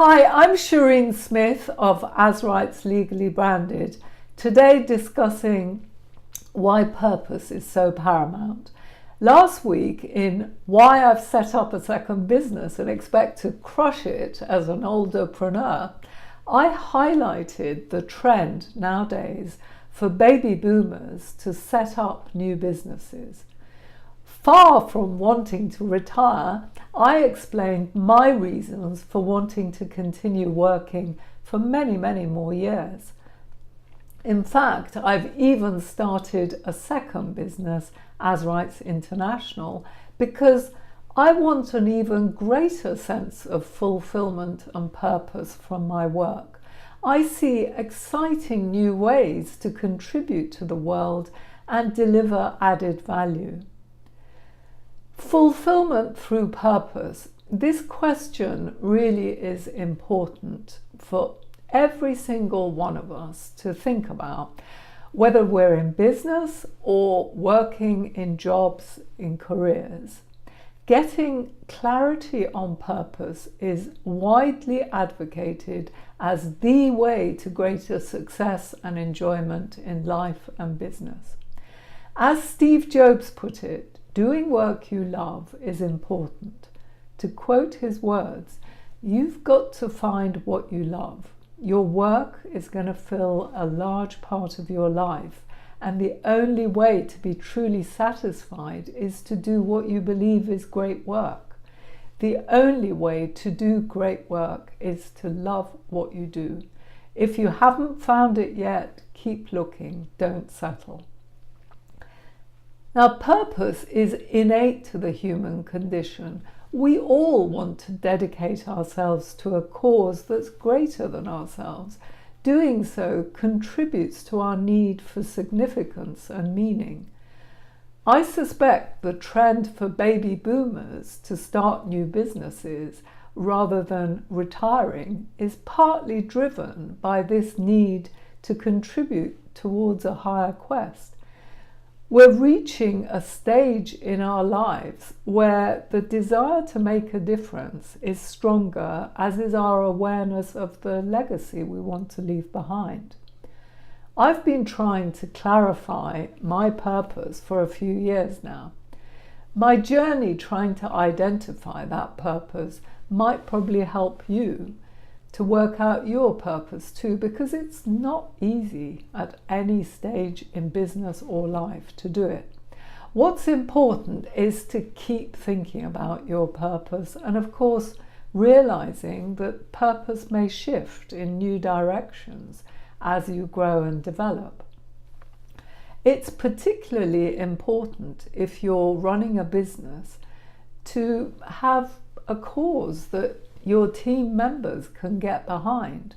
Hi, I'm Shireen Smith of As Rights Legally Branded, today discussing why purpose is so paramount. Last week, in why I've set up a second business and expect to crush it as an entrepreneur, I highlighted the trend nowadays for baby boomers to set up new businesses. Far from wanting to retire, I explained my reasons for wanting to continue working for many, many more years. In fact, I've even started a second business, As Rights International, because I want an even greater sense of fulfillment and purpose from my work. I see exciting new ways to contribute to the world and deliver added value. Fulfillment through purpose. This question really is important for every single one of us to think about, whether we're in business or working in jobs, in careers. Getting clarity on purpose is widely advocated as the way to greater success and enjoyment in life and business. As Steve Jobs put it, doing work you love is important. To quote his words, you've got to find what you love. Your work is going to fill a large part of your life, and the only way to be truly satisfied is to do what you believe is great work. The only way to do great work is to love what you do. If you haven't found it yet, keep looking, don't settle. Now, purpose is innate to the human condition. We all want to dedicate ourselves to a cause that's greater than ourselves. Doing so contributes to our need for significance and meaning. I suspect the trend for baby boomers to start new businesses rather than retiring is partly driven by this need to contribute towards a higher quest. We're reaching a stage in our lives where the desire to make a difference is stronger, as is our awareness of the legacy we want to leave behind. I've been trying to clarify my purpose for a few years now. My journey trying to identify that purpose might probably help you to work out your purpose too, because it's not easy at any stage in business or life to do it. What's important is to keep thinking about your purpose and, of course, realizing that purpose may shift in new directions as you grow and develop. It's particularly important if you're running a business to have a cause that your team members can get behind.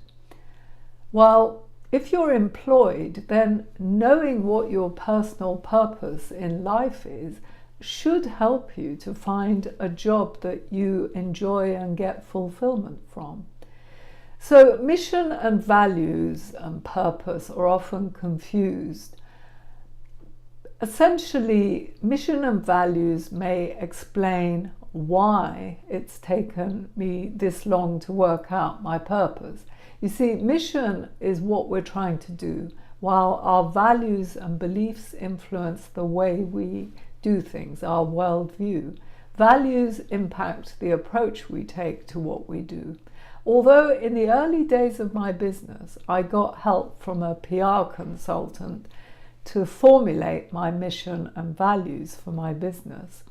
While if you're employed, then knowing what your personal purpose in life is should help you to find a job that you enjoy and get fulfillment from. So mission and values and purpose are often confused. Essentially, mission and values may explain why it's taken me this long to work out my purpose. You see, mission is what we're trying to do, while our values and beliefs influence the way we do things, our worldview. Values impact the approach we take to what we do. Although in the early days of my business, I got help from a PR consultant to formulate my mission and values for my business.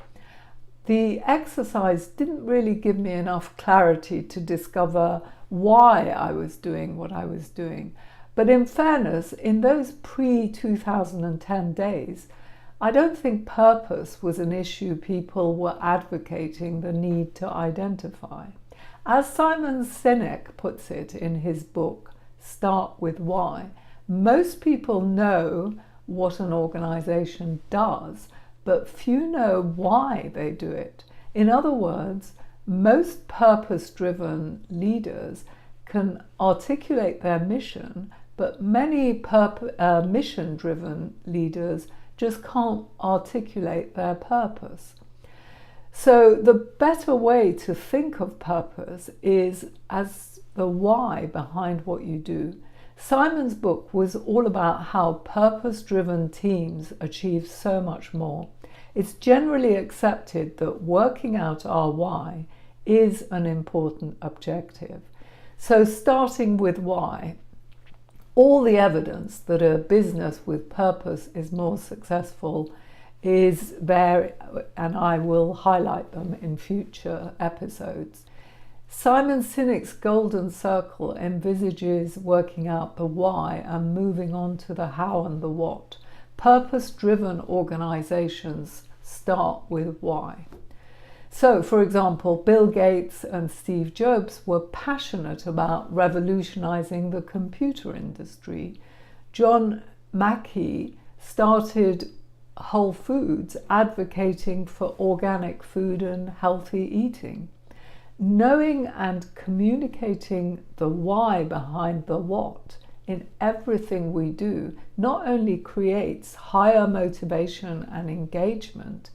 The exercise didn't really give me enough clarity to discover why I was doing what I was doing. But in fairness, in those pre-2010 days, I don't think purpose was an issue people were advocating the need to identify. As Simon Sinek puts it in his book, Start With Why, most people know what an organization does, but few know why they do it. In other words, most purpose-driven leaders can articulate their mission, but many mission-driven leaders just can't articulate their purpose. So the better way to think of purpose is as the why behind what you do. Simon's book was all about how purpose-driven teams achieve so much more. It's generally accepted that working out our why is an important objective. So starting with why, all the evidence that a business with purpose is more successful is there, and I will highlight them in future episodes. Simon Sinek's Golden Circle envisages working out the why and moving on to the how and the what. Purpose-driven organizations start with why. So, for example, Bill Gates and Steve Jobs were passionate about revolutionizing the computer industry. John Mackey started Whole Foods, advocating for organic food and healthy eating. Knowing and communicating the why behind the what in everything we do not only creates higher motivation and engagement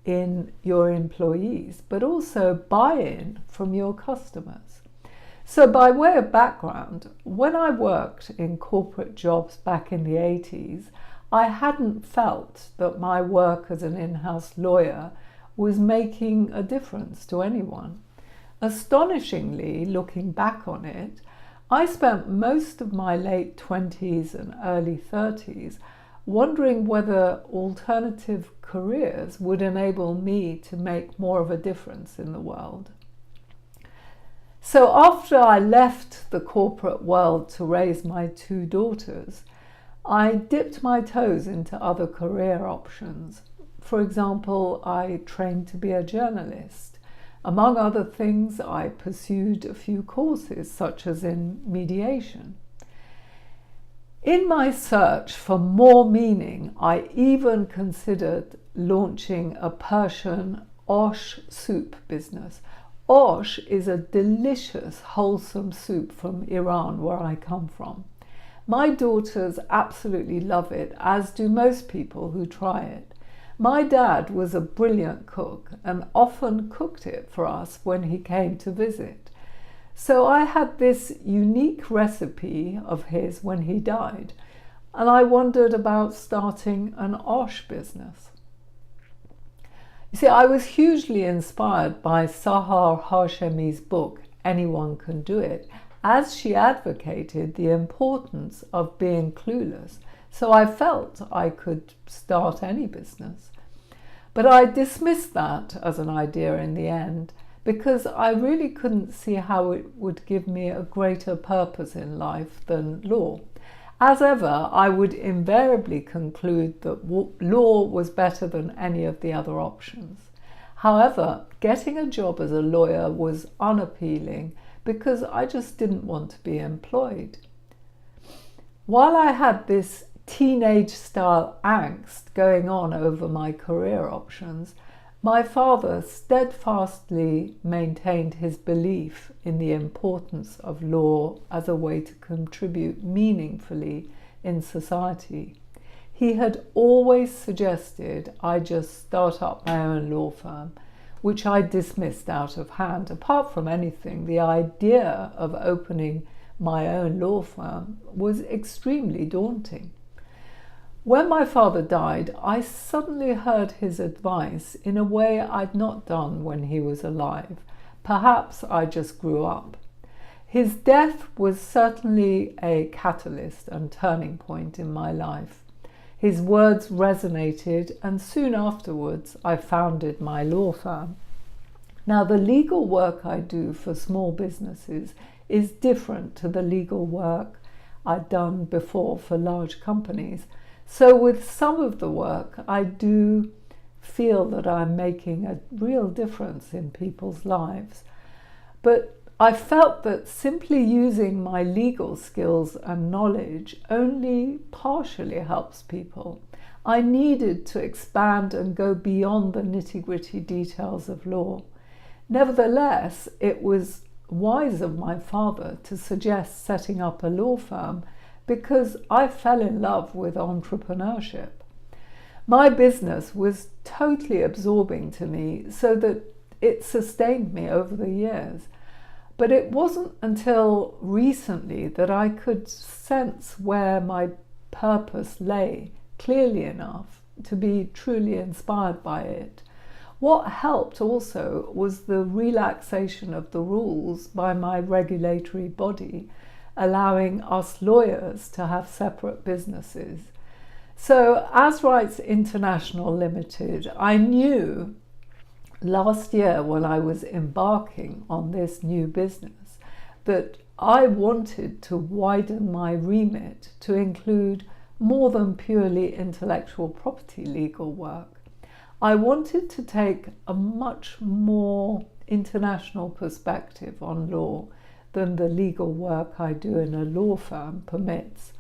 in your employees, but also buy-in from your customers. So by way of background, when I worked in corporate jobs back in the 80s, I hadn't felt that my work as an in-house lawyer was making a difference to anyone. Astonishingly, looking back on it, I spent most of my late 20s and early 30s wondering whether alternative careers would enable me to make more of a difference in the world. So after I left the corporate world to raise my 2 daughters, I dipped my toes into other career options. For example, I trained to be a journalist. Among other things, I pursued a few courses, such as in mediation. In my search for more meaning, I even considered launching a Persian osh soup business. Osh is a delicious, wholesome soup from Iran, where I come from. My daughters absolutely love it, as do most people who try it. My dad was a brilliant cook and often cooked it for us when he came to visit. So I had this unique recipe of his when he died, and I wondered about starting an osh business. You see, I was hugely inspired by Sahar Hashemi's book, Anyone Can Do It, as she advocated the importance of being clueless. So I felt I could start any business. But I dismissed that as an idea in the end, because I really couldn't see how it would give me a greater purpose in life than law. As ever, I would invariably conclude that law was better than any of the other options. However, getting a job as a lawyer was unappealing because I just didn't want to be employed. While I had this teenage-style angst going on over my career options, my father steadfastly maintained his belief in the importance of law as a way to contribute meaningfully in society. He had always suggested I just start up my own law firm, which I dismissed out of hand. Apart from anything, the idea of opening my own law firm was extremely daunting. When my father died, I suddenly heard his advice in a way I'd not done when he was alive. Perhaps I just grew up. His death was certainly a catalyst and turning point in my life. His words resonated, and soon afterwards I founded my law firm. Now, the legal work I do for small businesses is different to the legal work I'd done before for large companies. So with some of the work, I do feel that I'm making a real difference in people's lives. But I felt that simply using my legal skills and knowledge only partially helps people. I needed to expand and go beyond the nitty-gritty details of law. Nevertheless, it was wise of my father to suggest setting up a law firm, because I fell in love with entrepreneurship. My business was totally absorbing to me, so that it sustained me over the years. But it wasn't until recently that I could sense where my purpose lay clearly enough to be truly inspired by it. What helped also was the relaxation of the rules by my regulatory body, allowing us lawyers to have separate businesses. So, as Rights International Limited, I knew last year when I was embarking on this new business that I wanted to widen my remit to include more than purely intellectual property legal work. I wanted to take a much more international perspective on law than the legal work I do in a law firm permits.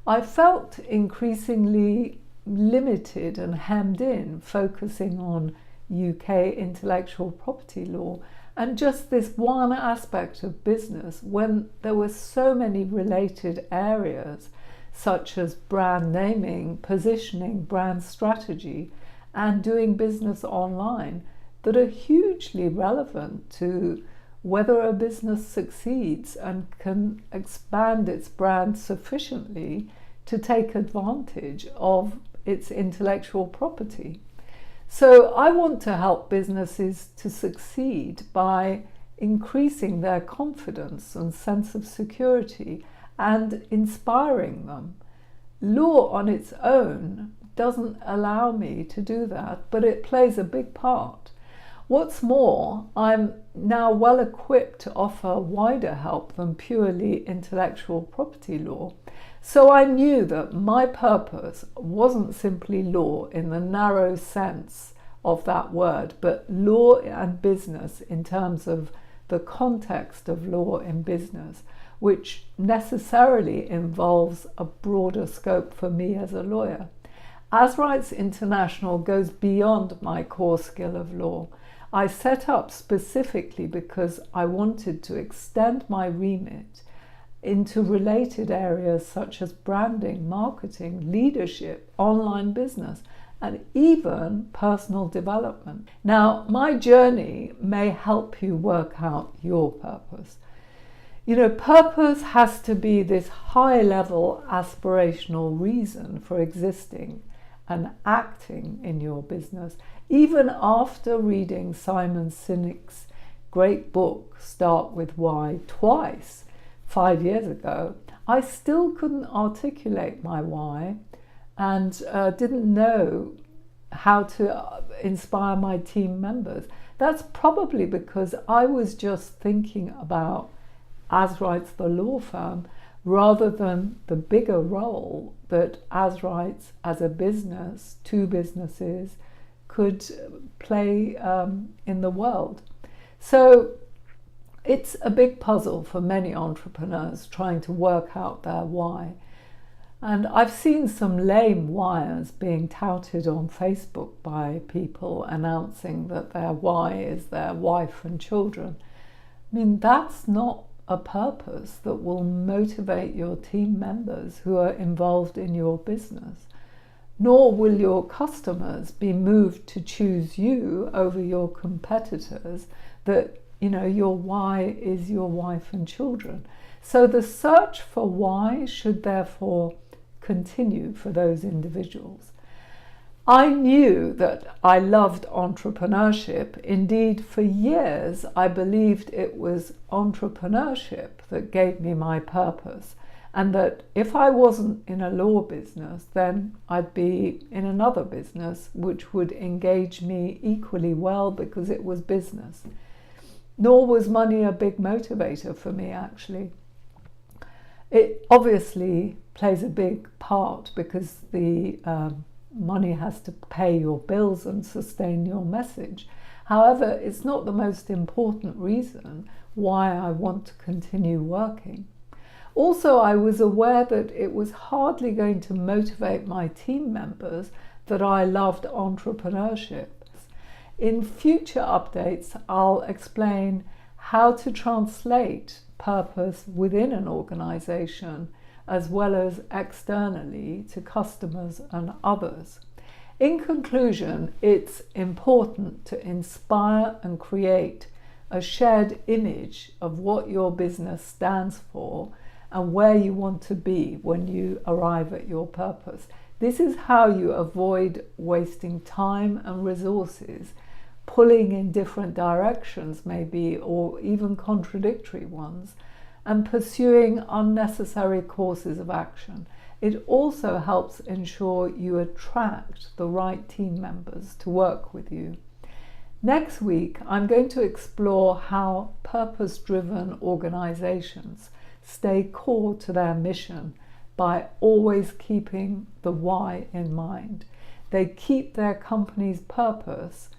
I felt increasingly limited and hemmed in, focusing on UK intellectual property law and just this one aspect of business, when there were so many related areas such as brand naming, positioning, brand strategy, and doing business online that are hugely relevant to whether a business succeeds and can expand its brand sufficiently to take advantage of its intellectual property. So I want to help businesses to succeed by increasing their confidence and sense of security and inspiring them. Law on its own doesn't allow me to do that, but it plays a big part. What's more, I'm now well equipped to offer wider help than purely intellectual property law. So I knew that my purpose wasn't simply law in the narrow sense of that word, but law and business in terms of the context of law in business, which necessarily involves a broader scope for me as a lawyer. As Rights International goes beyond my core skill of law. I set up specifically because I wanted to extend my remit into related areas such as branding, marketing, leadership, online business, and even personal development. Now, my journey may help you work out your purpose. Purpose has to be this high-level aspirational reason for existing and acting in your business. Even after reading Simon Sinek's great book, Start With Why, twice, 5 years ago, I still couldn't articulate my why and didn't know how to inspire my team members. That's probably because I was just thinking about As Rights, the law firm, rather than the bigger role that As Rights as a business, two businesses, could play in the world. So it's a big puzzle for many entrepreneurs trying to work out their why. And I've seen some lame whys being touted on Facebook by people announcing that their why is their wife and children. I mean, that's not a purpose that will motivate your team members who are involved in your business, nor will your customers be moved to choose you over your competitors that, your why is your wife and children. So the search for why should therefore continue for those individuals. I knew that I loved entrepreneurship. Indeed, for years, I believed it was entrepreneurship that gave me my purpose, and that if I wasn't in a law business, then I'd be in another business which would engage me equally well because it was business. Nor was money a big motivator for me, actually. It obviously plays a big part because the money has to pay your bills and sustain your message. However, it's not the most important reason why I want to continue working. Also, I was aware that it was hardly going to motivate my team members that I loved entrepreneurship. In future updates, I'll explain how to translate purpose within an organization as well as externally to customers and others. In conclusion, it's important to inspire and create a shared image of what your business stands for and where you want to be when you arrive at your purpose. This is how you avoid wasting time and resources, pulling in different directions maybe, or even contradictory ones, and pursuing unnecessary courses of action. It also helps ensure you attract the right team members to work with you. Next week, I'm going to explore how purpose-driven organizations stay core to their mission by always keeping the why in mind. They keep their company's purpose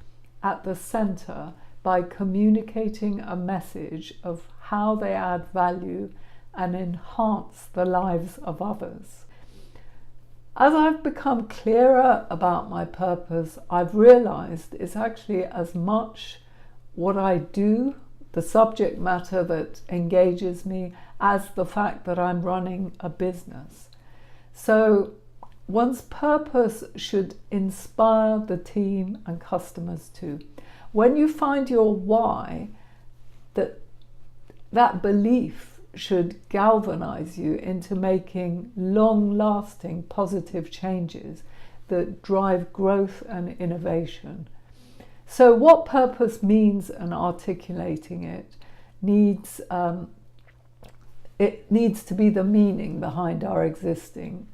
at the center by communicating a message of how they add value and enhance the lives of others. As I've become clearer about my purpose, I've realized it's actually as much what I do, the subject matter that engages me, as the fact that I'm running a business. So one's purpose should inspire the team and customers too. When you find your why, that belief should galvanize you into making long-lasting positive changes that drive growth and innovation. So what purpose means and articulating it needs to be the meaning behind our existence,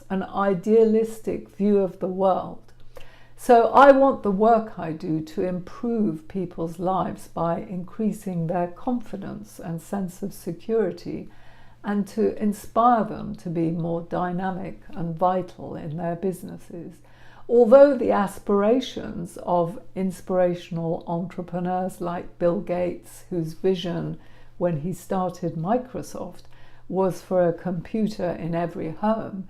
an idealistic view of the world. So I want the work I do to improve people's lives by increasing their confidence and sense of security, and to inspire them to be more dynamic and vital in their businesses. Although the aspirations of inspirational entrepreneurs like Bill Gates, whose vision when he started Microsoft was for a computer in every home,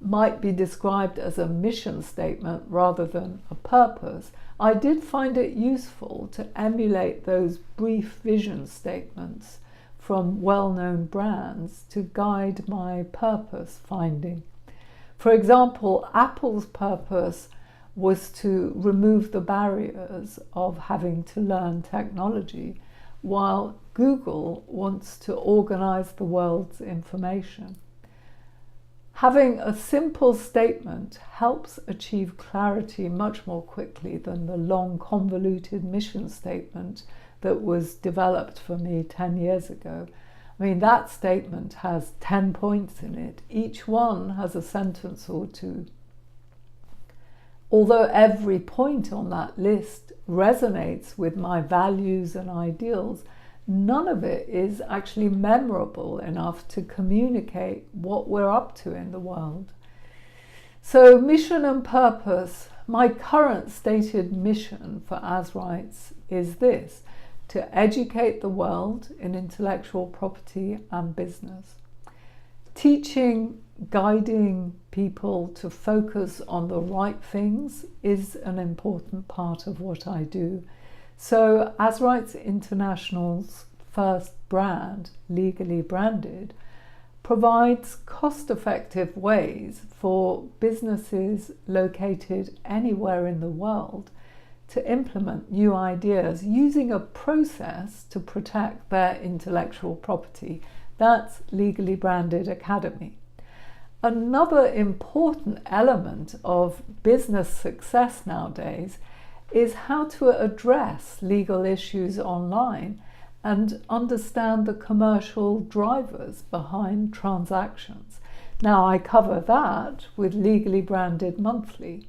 might be described as a mission statement rather than a purpose, I did find it useful to emulate those brief vision statements from well-known brands to guide my purpose finding. For example, Apple's purpose was to remove the barriers of having to learn technology, while Google wants to organize the world's information. Having a simple statement helps achieve clarity much more quickly than the long, convoluted mission statement that was developed for me 10 years ago. I mean, that statement has 10 points in it. Each one has a sentence or two. Although every point on that list resonates with my values and ideals, none of it is actually memorable enough to communicate what we're up to in the world. So mission and purpose, my current stated mission for As Rights is this: to educate the world in intellectual property and business. Teaching, guiding people to focus on the right things is an important part of what I do. So As Rights International's first brand, Legally Branded, provides cost-effective ways for businesses located anywhere in the world to implement new ideas using a process to protect their intellectual property. That's Legally Branded Academy. Another important element of business success nowadays is how to address legal issues online and understand the commercial drivers behind transactions. Now, I cover that with Legally Branded Monthly.